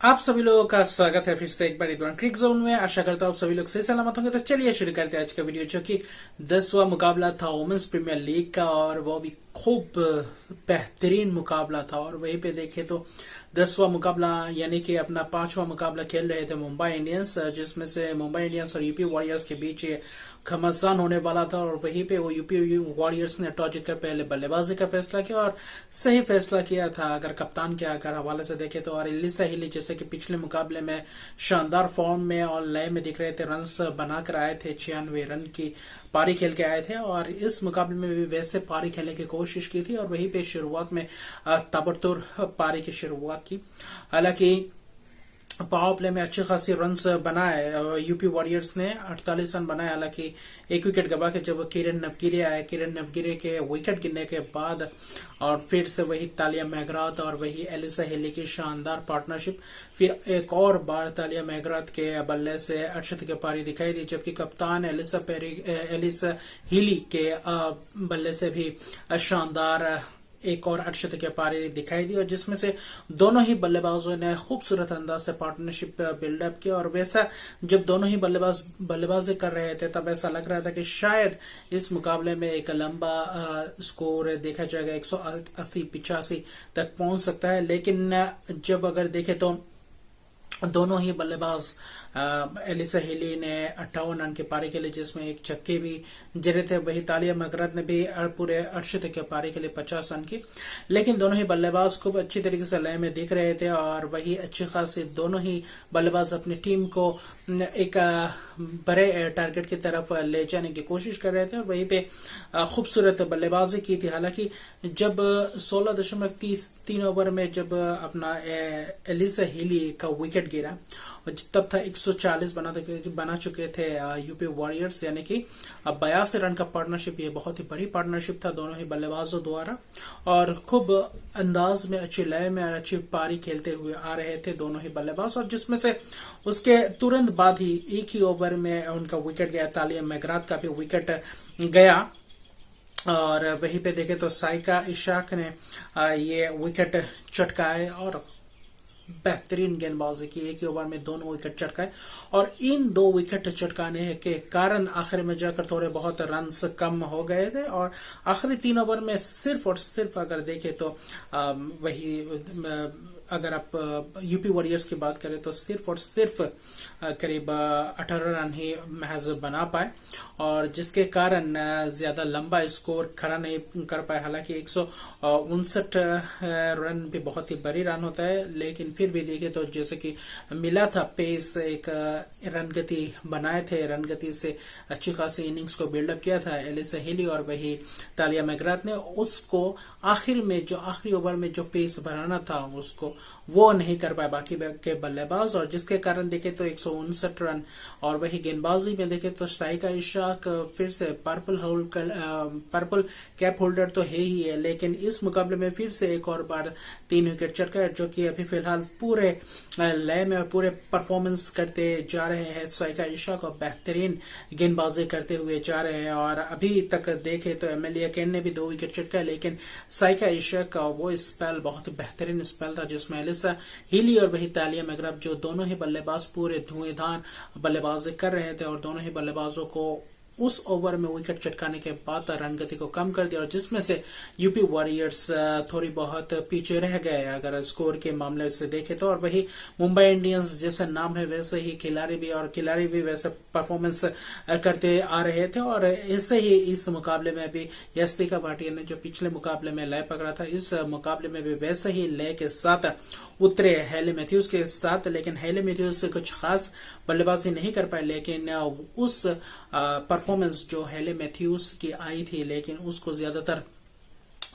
आप सभी लोगों का स्वागत है फिर से एक बार इधर क्रिक जोन में। आशा करता हूँ आप सभी लोग सही सलामत होंगे। तो चलिए शुरू करते हैं आज का वीडियो, जो कि 10वां मुकाबला था वुमेन्स प्रीमियर लीग का, और वो भी खूब बेहतरीन मुकाबला था। और वहीं पे देखे तो 10वां मुकाबला यानी कि अपना 5वां मुकाबला खेल रहे थे मुंबई इंडियंस, जिसमें से मुंबई इंडियंस और यूपी वॉरियर्स के बीच ये घमासान होने वाला था। और वहीं पे वो यूपी वॉरियर्स ने टॉस जीतकर पहले बल्लेबाजी का फैसला किया और सही फैसला किया था अगर कप्तान के अगर हवाले से देखे तो। और एलिसा हिली जैसे कि पिछले मुकाबले में शानदार फॉर्म में और लय में दिख रहे थे, रन्स बनाकर आए थे, 96 रन की पारी खेल के आए थे। और इस मुकाबले में भी वैसे पारी खेलने की कोशिश की थी और वहीं पे शुरुआत में ताबड़तोड़ पारी की शुरुआत की। हालांकि पावर प्ले में अच्छे खासी रन्स बनाए यूपी वॉरियर्स ने, 48 रन बनाए। हालांकि एक विकेट गवा के जब किरण नवगिरे आए, किरण नवगिरे के विकेट गिरने के बाद और फिर से वही तालिया मैगराथ और वही एलिसा हिली की शानदार पार्टनरशिप, फिर एक और बार तालिया मैगराथ के बल्ले से अर्शद की पारी दिखाई दी, जबकि कप्तान एलिसा हिली के बल्ले से भी शानदार एक और अर्शद की पारी दिखाई दी, और जिसमें से दोनों ही बल्लेबाजों ने खूबसूरत अंदाज से पार्टनरशिप बिल्डअप किया। और वैसा जब दोनों ही बल्लेबाज बल्लेबाजी कर रहे थे तब ऐसा लग रहा था कि शायद इस मुकाबले में एक लंबा स्कोर देखा जाएगा, 180-85 तक पहुंच सकता है। लेकिन जब अगर देखे तो दोनों ही बल्लेबाज एलिसा हिली ने 58 रन की पारी के लिए, जिसमें एक छक्के भी जड़े थे, वही तालिया मैगराथ ने भी पूरे अर्शद की पारी के लिए 50 रन की। लेकिन दोनों ही बल्लेबाज खूब अच्छी तरीके से लय में दिख रहे थे और वही अच्छे खासे दोनों ही बल्लेबाज अपनी टीम को एक बड़े टारगेट की तरफ ले जाने की कोशिश कर रहे थे और वहीं पे खूबसूरत बल्लेबाजी की थी। हालांकि जब 16.3 ओवर में जब अपना एलिसा हिली का विकेट गिरा, तब था 140 बना चुके थे यूपी वॉरियर्स, यानी कि 82 रन का पार्टनरशिप। ये बहुत ही बड़ी पार्टनरशिप था दोनों ही बल्लेबाजों द्वारा, और खूब अंदाज में अच्छी लय में अच्छी पारी खेलते हुए आ रहे थे दोनों ही बल्लेबाज। और जिसमें से उसके तुरंत बाद ही एक ही ओवर में उनका विकेट गया, तालिया मैगराथ का भी विकेट गया। और वहीं पे देखे तो साइका इशाक ने ये विकेट चटकाए और बेहतरीन गेंदबाजी की, एक ही ओवर में दोनों विकेट चटकाए। और इन दो विकेट चटकाने के कारण आखिर में जाकर थोड़े बहुत रन्स कम हो गए थे, और आखिरी 3 ओवर में सिर्फ और सिर्फ अगर देखें तो वही अगर आप यूपी वॉरियर्स की बात करें तो सिर्फ और सिर्फ करीब 18 रन ही महज बना पाए, और जिसके कारण ज्यादा लंबा स्कोर खड़ा नहीं कर पाए। हालांकि 159 रन भी बहुत ही बड़ी रन होता है, लेकिन फिर भी देखे तो जैसे कि मिला था पेस, एक रन गति बनाए थे, रन गति से अच्छी खासी इनिंग्स को बिल्डअप किया था एलिसा हिली और वही तालिया मैगराथ ने। उसको आखिर में जो आखिरी ओवर में जो पेस बनाना था उसको वो नहीं कर पाए बाकी के बल्लेबाज, और जिसके कारण देखे तो 159 रन। और वही गेंदबाजी में देखे तो साइका इशाक फिर से पर्पल कैप होल्डर तो है ही है, लेकिन इस मुकाबले में फिर से एक और बार 3 विकेट चटका, जो कि अभी फिलहाल पूरे लय में और पूरे परफॉर्मेंस करते जा रहे हैं। साइका इशाक और बेहतरीन गेंदबाजी करते हुए जा रहे हैं, और अभी तक देखे तो एमएलए केन ने भी 2 विकेट चटका, लेकिन साइका इशाक का वो स्पेल बहुत बेहतरीन स्पेल था, जिसमें एलिसा हिली और वही तालिया मैगराथ जो दोनों ही बल्लेबाज पूरे धुएंधार बल्लेबाजी कर रहे थे, और दोनों ही बल्लेबाजों को उस ओवर में विकेट चटकाने के बाद रन गति को कम कर दिया, और जिसमें से यूपी वॉरियर्स थोड़ी बहुत पीछे रह गए अगर स्कोर के मामले से देखें तो। और वही मुंबई इंडियंस जैसे नाम है वैसे ही खिलाड़ी भी वैसे परफॉर्मेंस करते आ रहे थे, और ऐसे ही इस मुकाबले में भी यस्तिका भाटिया ने जो पिछले मुकाबले में लय पकड़ा था, इस मुकाबले में भी वैसे ही लय के साथ उतरे हेले मैथ्यूज के साथ। लेकिन हेले मैथ्यूज से कुछ खास बल्लेबाजी नहीं कर पाए, लेकिन उस परफॉर्मेंस जो हेले मैथ्यूज की आई थी, लेकिन उसको ज्यादातर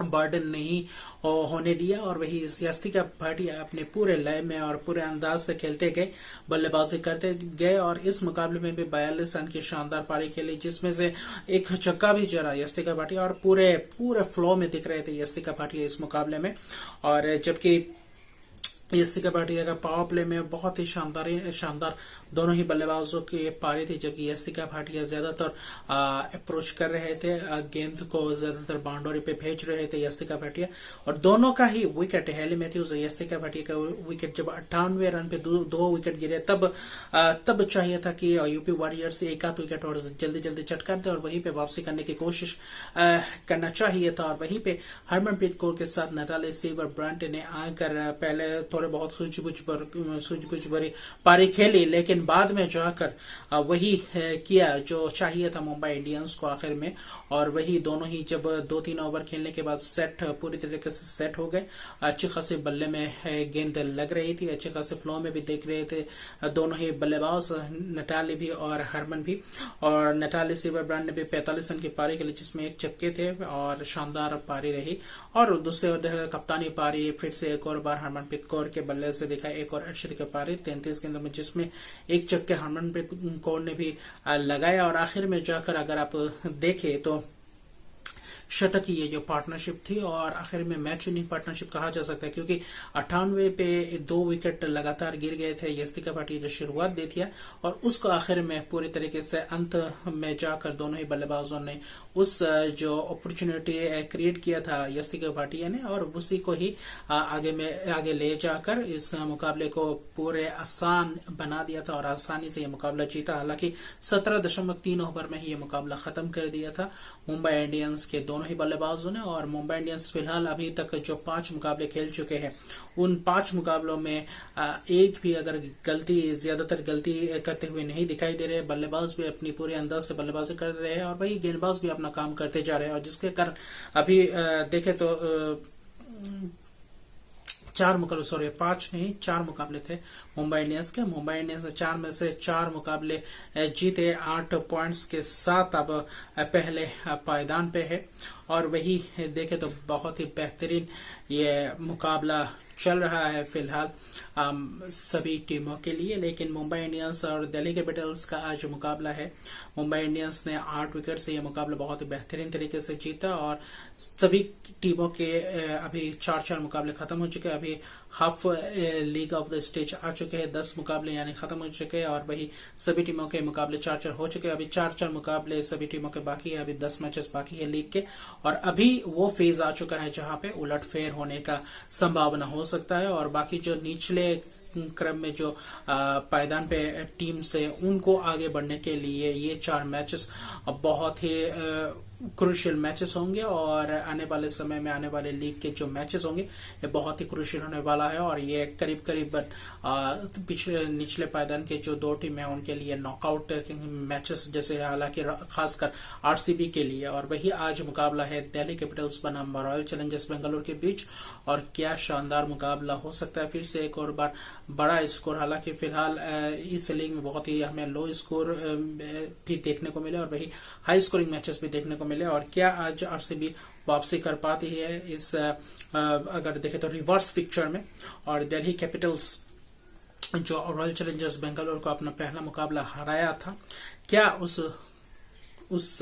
बर्डन नहीं होने दिया, और वही यस्तिका भाटिया अपने पूरे लय में और पूरे अंदाज से खेलते गए, बल्लेबाजी करते गए, और इस मुकाबले में भी 42 रन की शानदार पारी खेली, जिसमें से एक छक्का भी जरा यस्तिका भाटिया, और पूरे फ्लो में दिख रहे थे यस्तिका भाटिया इस मुकाबले में। और जबकि यस्तिका भाटिया का पावर प्ले में बहुत ही शानदार शानदार दोनों ही बल्लेबाजों के पारे थे, जबकि यस्तिका भाटिया ज्यादातर अप्रोच कर रहे थे, गेंद को ज्यादातर बाउंड्री पे भेज रहे थे यस्तिका भाटिया, और दोनों का ही wicket Hayley Matthews Yastika Bhatia का विकेट जब 98 रन पे दो विकेट गिरे तब चाहिए था कि यूपी वॉरियर्स एक आध विकेट और जल्दी जल्दी चटकार दे और वहीं पे वापसी करने की कोशिश करना चाहिए था। और वहीं पे हरमनप्रीत कौर के साथ नटाली सिल्वर ब्रांट ने आकर पहले थोड़े बहुत सूझबूझ भरी पारी खेली, लेकिन बाद में जाकर वही किया जो चाहिए था मुंबई इंडियंस को आखिर में, और वही दोनों ही जब 2-3 ओवर खेलने के बाद सेट पूरी तरीके से सेट हो गए। अच्छी खासी बल्ले में गेंद लग रही थी, अच्छे खासे फ्लो में भी देख रहे थे दोनों ही बल्लेबाज, नटाली भी और हरमन भी। और नटाली सिल्वर ब्रांड ने भी 45 रन की पारी खेली जिसमें एक छक्के थे और शानदार पारी रही। और दूसरे ओर कप्तानी पारी फिर से एक और बार हरमनप्रीत कौर के बल्ले से देखा, एक और अर्शद की पारी 33 गेंदों में जिसमें एक छक्के हरमनप्रीत कौर ने भी लगाया। और आखिर में जाकर अगर आप देखें तो शतक की ये जो पार्टनरशिप थी, और आखिर में मैच विनिंग पार्टनरशिप कहा जा सकता है, क्योंकि 98 पे 2 विकेट लगातार गिर गए थे यस्तिका भाटिया जो शुरुआत दी थी, और उसको आखिर में पूरी तरीके से अंत में जाकर दोनों ही बल्लेबाजों ने उस जो अपॉर्चुनिटी क्रिएट किया था यस्तिका भाटिया ने, और उसी को ही आगे ले जाकर इस मुकाबले को पूरे आसान बना दिया था और आसानी से ये मुकाबला जीता। हालांकि 17.3 ओवर में ही ये मुकाबला खत्म कर दिया था मुंबई इंडियंस के दोनों ही बल्लेबाजों ने। और मुंबई इंडियंस फिलहाल अभी तक जो 5 मुकाबले खेल चुके हैं उन 5 मुकाबलों में एक भी अगर ज्यादातर गलती करते हुए नहीं दिखाई दे रहे। बल्लेबाज भी अपनी पूरे अंदाज से बल्लेबाजी कर रहे हैं और वही गेंदबाज भी अपना काम करते जा रहे हैं, और जिसके कारण अभी देखे तो 5 नहीं 4 मुकाबले थे मुंबई इंडियंस के। मुंबई इंडियंस 4 में से 4 मुकाबले जीते 8 पॉइंट्स के साथ अब पहले पायदान पे है। और वही देखे तो बहुत ही बेहतरीन ये मुकाबला चल रहा है फिलहाल सभी टीमों के लिए। लेकिन मुंबई इंडियंस और दिल्ली कैपिटल्स का आज मुकाबला है। मुंबई इंडियंस ने 8 विकेट से यह मुकाबला बहुत ही बेहतरीन तरीके से जीता, और सभी टीमों के अभी 4-4 मुकाबले खत्म हो चुके हैं। अभी half league of the stage आ चुके हैं, 10 मुकाबले यानी खत्म हो चुके हैं, और वही सभी टीमों के मुकाबले 4-4 हो चुके हैं। अभी 4-4 मुकाबले सभी टीमों के बाकी है, अभी 10 मैचेस बाकी है लीग के, और अभी वो फेज आ चुका है जहां पे उलटफेर होने का संभावना हो सकता है। और बाकी जो निचले क्रम में जो पायदान पे टीम से उनको आगे बढ़ने के लिए ये 4 मैचेस बहुत ही क्रूशियल मैचेस होंगे, और आने वाले समय में आने वाले लीग के जो मैचेस होंगे ये बहुत ही क्रूशियल होने वाला है। और ये करीब करीब पिछले निचले पायदान के जो 2 टीम है उनके लिए नॉकआउट मैचेस जैसे, हालांकि खासकर आरसीबी के लिए। और वही आज मुकाबला है दिल्ली कैपिटल्स बनाम रॉयल चैलेंजर्स बेंगलुरु के बीच, और क्या शानदार मुकाबला हो सकता है। फिर से एक और बार बड़ा स्कोर, हालांकि फिलहाल इस लीग में बहुत ही हमें लो स्कोर भी देखने को मिले और वही हाई स्कोरिंग मैचेस भी देखने को मिले। और क्या आज आरसीबी वापसी कर पाती है इस अगर देखें तो रिवर्स पिक्चर में, और दिल्ली कैपिटल्स जो रॉयल चैलेंजर्स बेंगलुरु को अपना पहला मुकाबला हराया था, क्या उस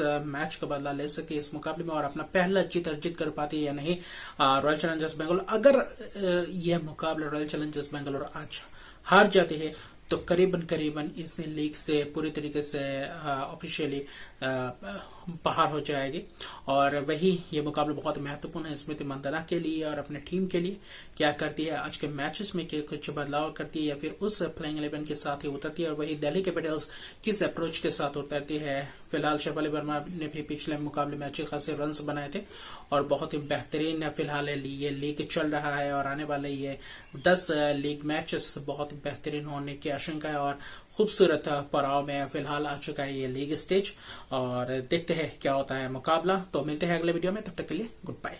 मैच का बदला ले सके इस मुकाबले में और अपना पहला जीत अर्जित कर पाती है या नहीं रॉयल चैलेंजर्स बेंगलुरु। अगर यह मुकाबला रॉयल चैलेंजर्स बेंगलुरु आज हार जाती है तो करीबन इस लीग से पूरी तरीके से ऑफिशियली बाहर हो जाएगी। और वही ये मुकाबला बहुत महत्वपूर्ण है स्मृति मंदाना के लिए और अपने टीम के लिए। क्या करती है आज के मैचेस में, क्या कुछ बदलाव करती है या फिर उस प्लेइंग 11 के साथ ही उतरती है, और वही दिल्ली कैपिटल्स किस अप्रोच के साथ उतरती है। फिलहाल शेफाली वर्मा ने भी पिछले मुकाबले में अच्छे खासे रन्स बनाए थे और बहुत ही बेहतरीन फिलहाल ये लीग चल रहा है, और आने वाले ये 10 लीग मैचेस बहुत बेहतरीन होने की आशंका है और खूबसूरत पड़ाव में फिलहाल आ चुका है ये लीग स्टेज। और देखते हैं क्या होता है मुकाबला। तो मिलते हैं अगले वीडियो में, तब तक के लिए गुड बाय।